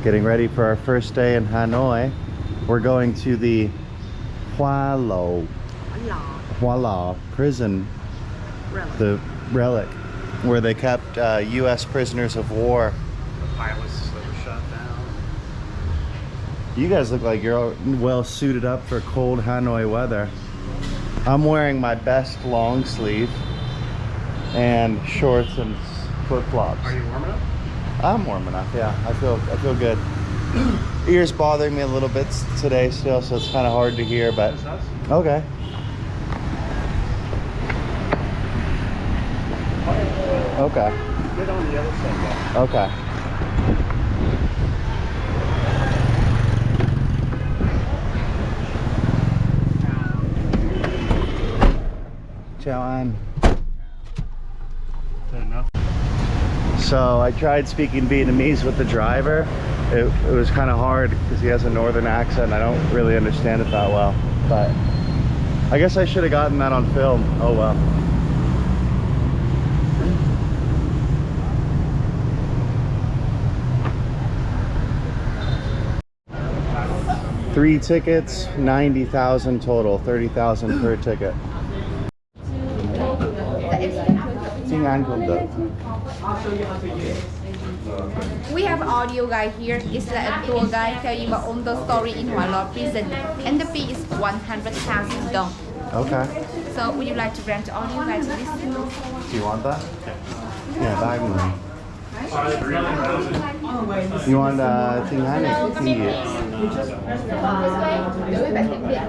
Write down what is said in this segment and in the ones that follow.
Getting ready for our first day in Hanoi. We're going to the Hoa Lo prison, the relic, where they kept U.S. prisoners of war. The pilots that were shot down. You guys look like you're well suited up for cold Hanoi weather. I'm wearing my best long sleeve and shorts and flip-flops. Are you warm enough? I'm warm enough, yeah. I feel good. Ears bothering me a little bit today still, so it's kind of hard to hear, but okay. Okay. Get on the other side. Okay. Chào anh. Enough. So I tried speaking Vietnamese with the driver. It was kind of hard because he has a northern accent. I don't really understand it that well, but I guess I should have gotten that on film. Oh well. Three tickets, 90,000 total, 30,000 per ticket. Tiếng Anh cũng được. We have audio guide here. It's like a tour guide tell you about all the story in Hỏa Lò prison, and the fee is 100,000 dong. Okay. So would you like to rent audio guide to listen? Do you want that? Yeah, bag me. You want tiếng Anh hay tiếng Việt? Đối với bạn tiếng Việt,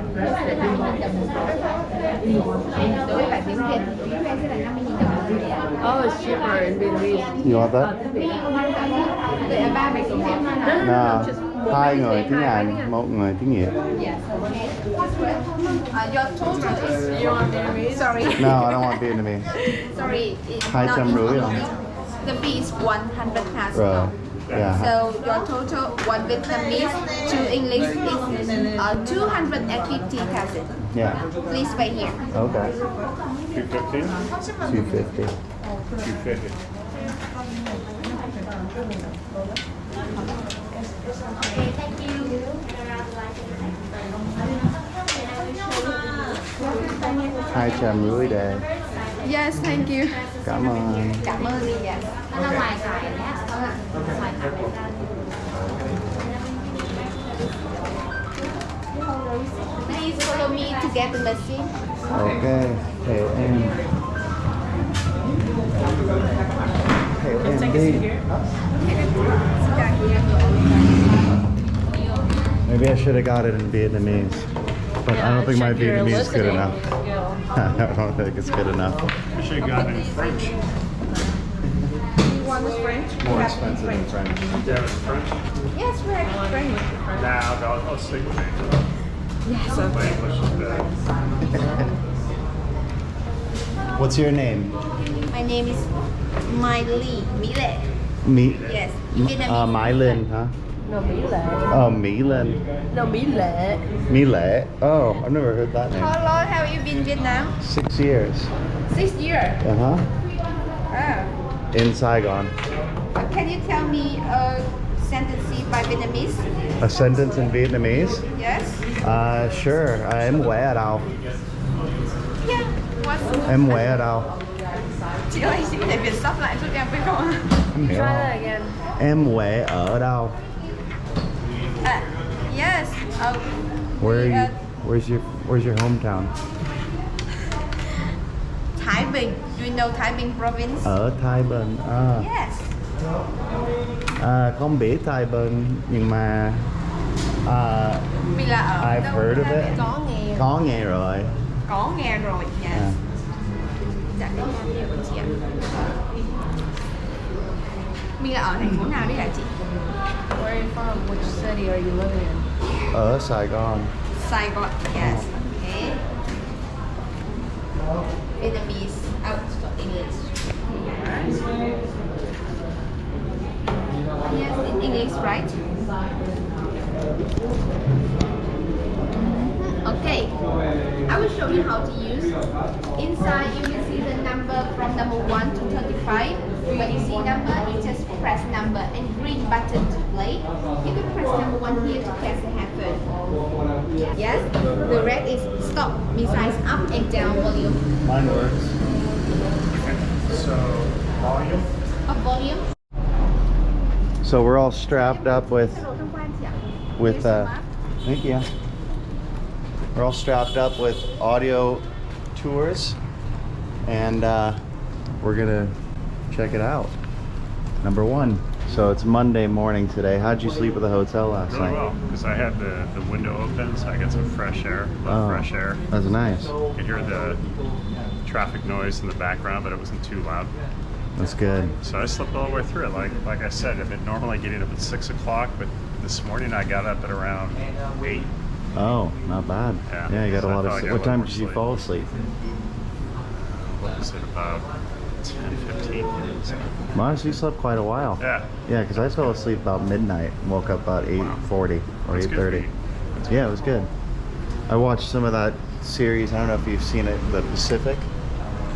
đối với bạn tiếng Việt, sẽ là 50.000 đồng. Oh, it's cheaper in Vietnamese. You want that? Vậy là ba bạn tiếng Việt. No. Hai người tiếng Anh, một người tiếng Việt. Yes. Your total is. You want Vietnamese? Sorry. No, I don't want Vietnamese. Sorry. It's Hai not trăm rưỡi không? The fee is 100,000 Rồi. dong. Yeah. So your total, one Vietnamese, two English is 250,000. Yeah. Please pay here. Okay. 215? 250. 250. Okay, thank you. 250 đề. Yes, thank you. Cảm ơn. Cảm ơn đi dạ. Nó là ngoài thải nhé. Ngoài thải. Please follow me to get the machine. Okay. Theo em. Theo em đi. Maybe I should have got it in Vietnamese, but I don't think my Vietnamese is good enough. I don't think it's good enough. You should have gotten it in French. You want the French? More expensive in French. Yeah, it's French. Yes, French. Nah, I'll stick with English. Yes, My okay. English is bad. What's your name? My name is Mai Ly, Mỹ Lệ. Me. Yes, in Vietnamese. Mai Linh, huh? No, Mỹ Lệ. Oh, Mỹ Linh. No, Mỹ Lệ. Mỹ Lệ. Oh, I've never heard that name. How long have you been in Vietnam? 6 years. 6 years. Uh-huh. Oh. In Saigon. Can you tell me a sentence by Vietnamese? A sentence in Vietnamese? Yes. Sure. Em khỏe ở đâu? Yeah. What's Em khỏe ở đâu? Chị ơi, chị có thể Việt sắp lại giúp em với không ạ? Em hiểu Try không? that again. Em khỏe ở đâu? Yes. Where are you? Where's your hometown? Thái Bình. Do you know Thái Bình province? Ở Thái Bình. À. Yes. Không biết Thái Bình nhưng mà Mình là ở I've đâu? heard of it. Có nghe rồi. Có nghe rồi. Yes. À. Dạ, để em hiểu chị ạ. Mình là ở thành phố nào đấy hả chị? Where are you from? Which city are you living in? Ở Sài Gòn. Sài Gòn. Yes. Okay. Vietnamese. Out for English. Yes, in English, right? Okay, I will show you how to use. Inside you will see the number from number 1 to 35. When you see number, you just press number and green button to play. one here to test happen. Yes, the red is stop, besides up and down volume. Mine works. So, volume. Up volume. So we're all strapped up with thank you. We're all strapped up with audio tours, and we're gonna check it out. Number one. So it's Monday morning today. How'd you sleep at the hotel last Really night? well, because I had the window open, so I got some fresh air. Fresh air. That's nice. You could hear the traffic noise in the background, but it wasn't too loud. That's good. So I slept all the way through it. Like I said, I've been normally getting up at 6 o'clock, but this morning I got up at around 8. Oh, not bad. Yeah, you got a so I lot thought I of. got a What lot time more did you sleep. fall asleep? What was it, about 10, 15 minutes? Honestly, you slept quite a while. Yeah. Yeah, because I fell asleep about midnight and woke up about 8:40 or That's good 8:30. for you. Yeah, it was good. I watched some of that series. I don't know if you've seen it, the Pacific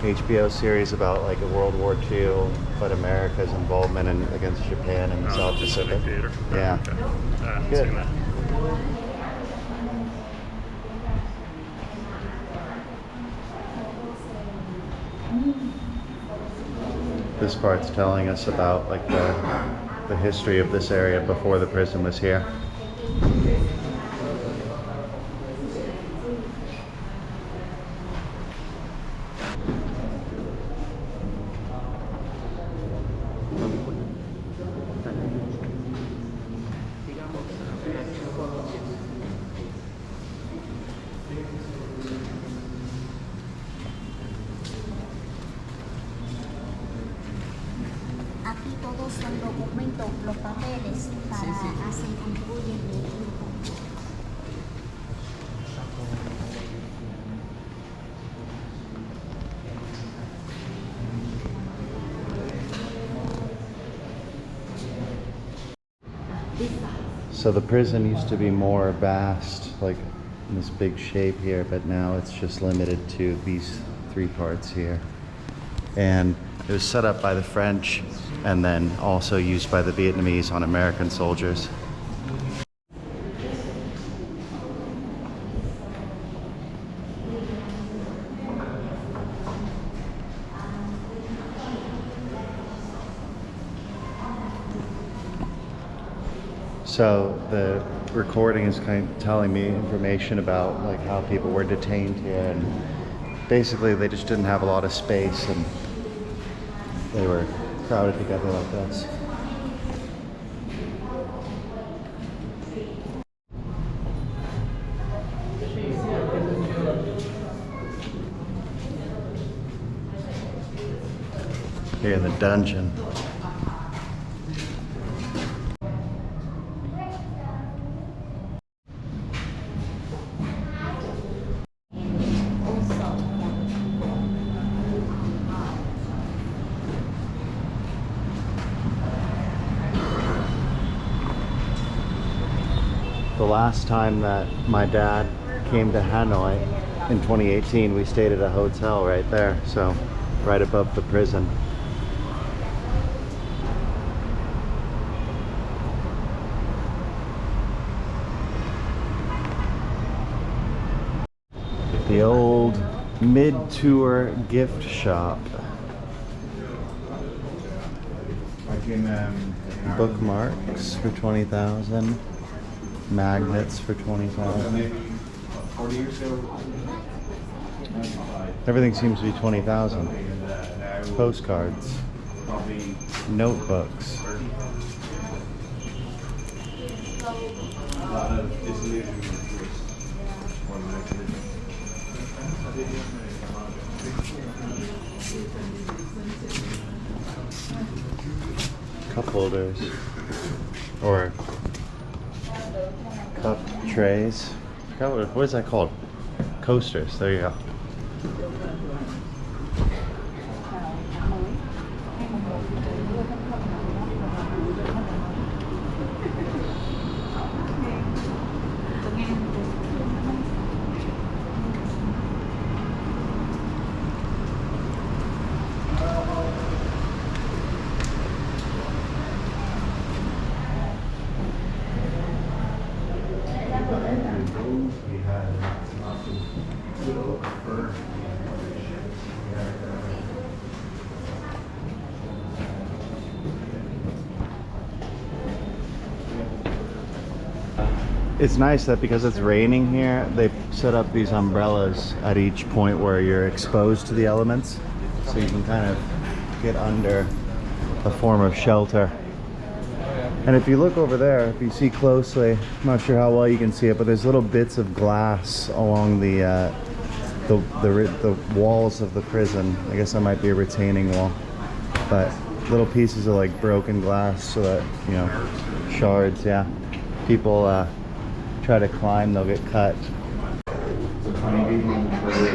HBO series about like a World War II, but America's involvement against Japan in the South Pacific. Theater. Yeah. Okay. I haven't Good. seen that. This part's telling us about like the history of this area before the prison was here. Aquí todos son documentos, los papeles para hacer contribuyen de equipo. So the prison used to be more vast, like in this big shape here, but now it's just limited to these 3 parts here. And it was set up by the French and then also used by the Vietnamese on American soldiers. So the recording is kind of telling me information about like how people were detained here, and basically they just didn't have a lot of space and they were crowded together like this. Here in the dungeon. The last time that my dad came to Hanoi in 2018, we stayed at a hotel right there, so right above the prison. The old mid-tour gift shop. Bookmarks for 20,000. Magnets for 20,000. Everything seems to be 20,000. Postcards. Notebooks. Cup holders. Or cup trays. I forgot what is that called? Coasters. There you go. It's nice that because it's raining here, they set up these umbrellas at each point where you're exposed to the elements, so you can kind of get under a form of shelter. And if you look over there, if you see closely, I'm not sure how well you can see it, but there's little bits of glass along the walls of the prison. I guess that might be a retaining wall, but little pieces of like broken glass, so that, you know, shards. Yeah, people try to climb, they'll get cut.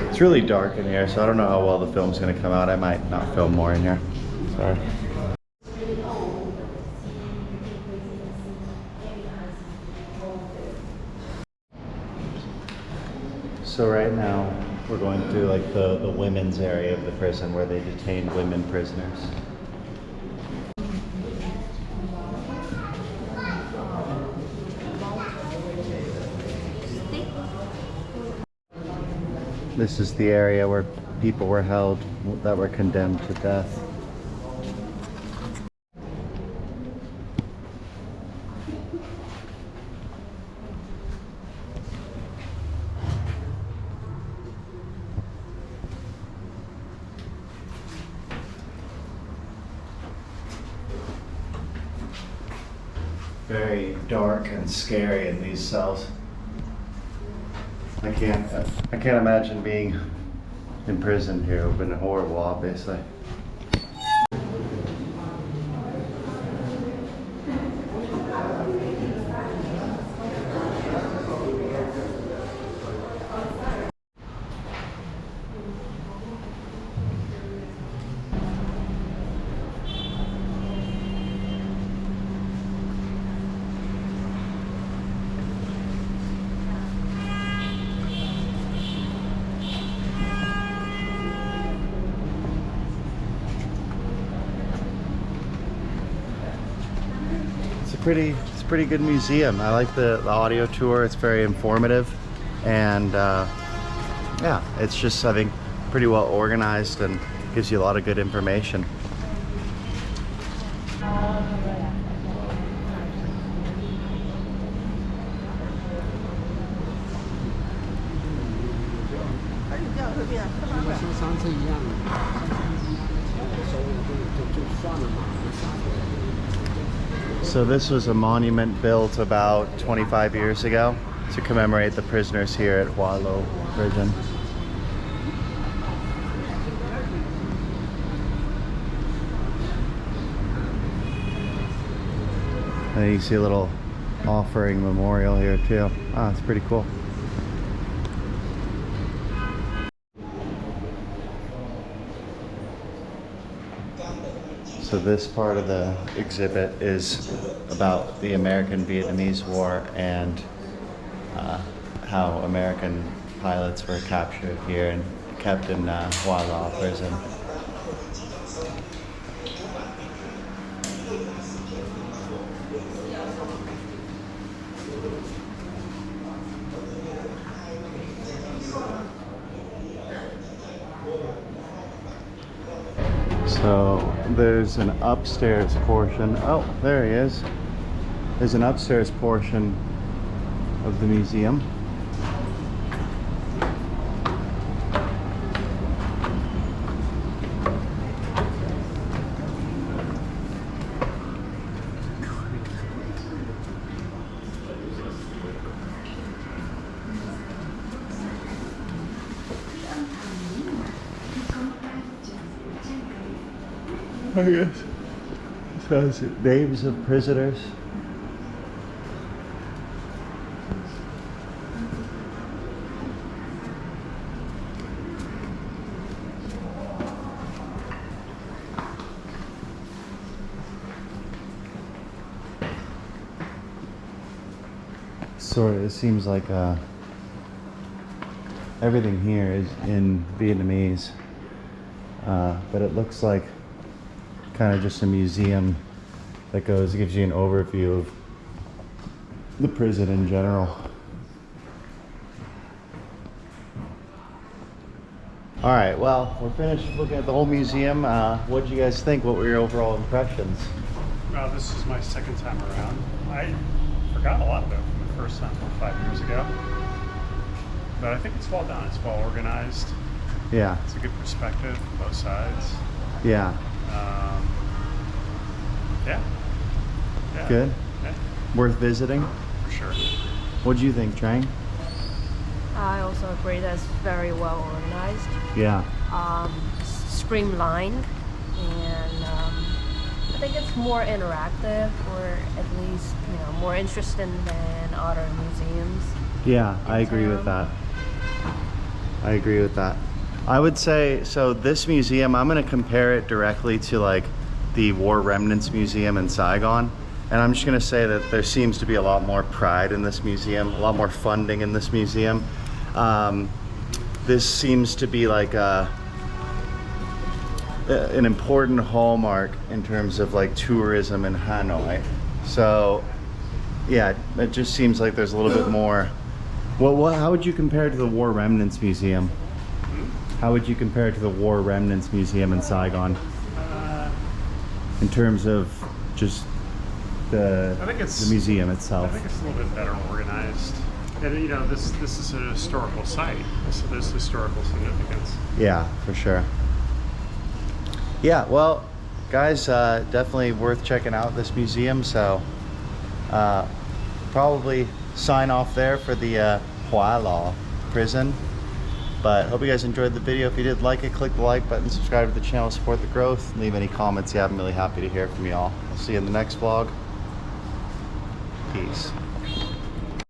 It's really dark in here, so I don't know how well the film's gonna come out. I might not film more in here. Sorry. So right now we're going through like the women's area of the prison where they detained women prisoners. This is the area where people were held that were condemned to death. Very dark and scary in these cells. I can't imagine being imprisoned here. It would have been horrible, obviously. It's a pretty good museum. I like the audio tour. It's very informative, and yeah, it's just, I think, pretty well organized and gives you a lot of good information. So this was a monument built about 25 years ago to commemorate the prisoners here at Hoa Lo prison. And you see a little offering memorial here too. Ah, it's pretty cool. So this part of the exhibit is about the American-Vietnamese War and how American pilots were captured here and kept in Hỏa Lò prison. So there's an upstairs portion. Oh, there he is. There's an upstairs portion of the museum. I guess it says names of prisoners. Sort of, it seems like everything here is in Vietnamese, but it looks like kind of just a museum that gives you an overview of the prison in general. All right, well, we're finished looking at the whole museum. What did you guys think? What were your overall impressions? Well, this is my second time around. I forgot a lot of it from the first time 5 years ago. But I think it's well done. It's well organized. Yeah, It's a good perspective from both sides. yeah, Yeah. Yeah. good. Yeah, Worth visiting. for sure. What do you think, Trang? I also agree that it's very well organized, Yeah, streamlined, and I think it's more interactive, or at least more interesting than other museums. yeah, I agree with that. I agree with that. I would say, so this museum, I'm gonna compare it directly to like the War Remnants Museum in Saigon. And I'm just gonna say that there seems to be a lot more pride in this museum, a lot more funding in this museum. This seems to be like an important hallmark in terms of like tourism in Hanoi. So yeah, it just seems like there's a little bit more. Well, how would you compare it to the War Remnants Museum? How would you compare it to the War Remnants Museum in Saigon? In terms of just I think the museum I itself. think it's a little bit better organized. And this is a historical site, so there's historical significance. Yeah, for sure. Yeah, well, guys, definitely worth checking out this museum. So probably sign off there for the Hỏa Lò prison. But hope you guys enjoyed the video. If you did like it, click the like button, subscribe to the channel, support the growth, leave any comments you have. I'm really happy to hear from y'all. I'll see you in the next vlog. Peace.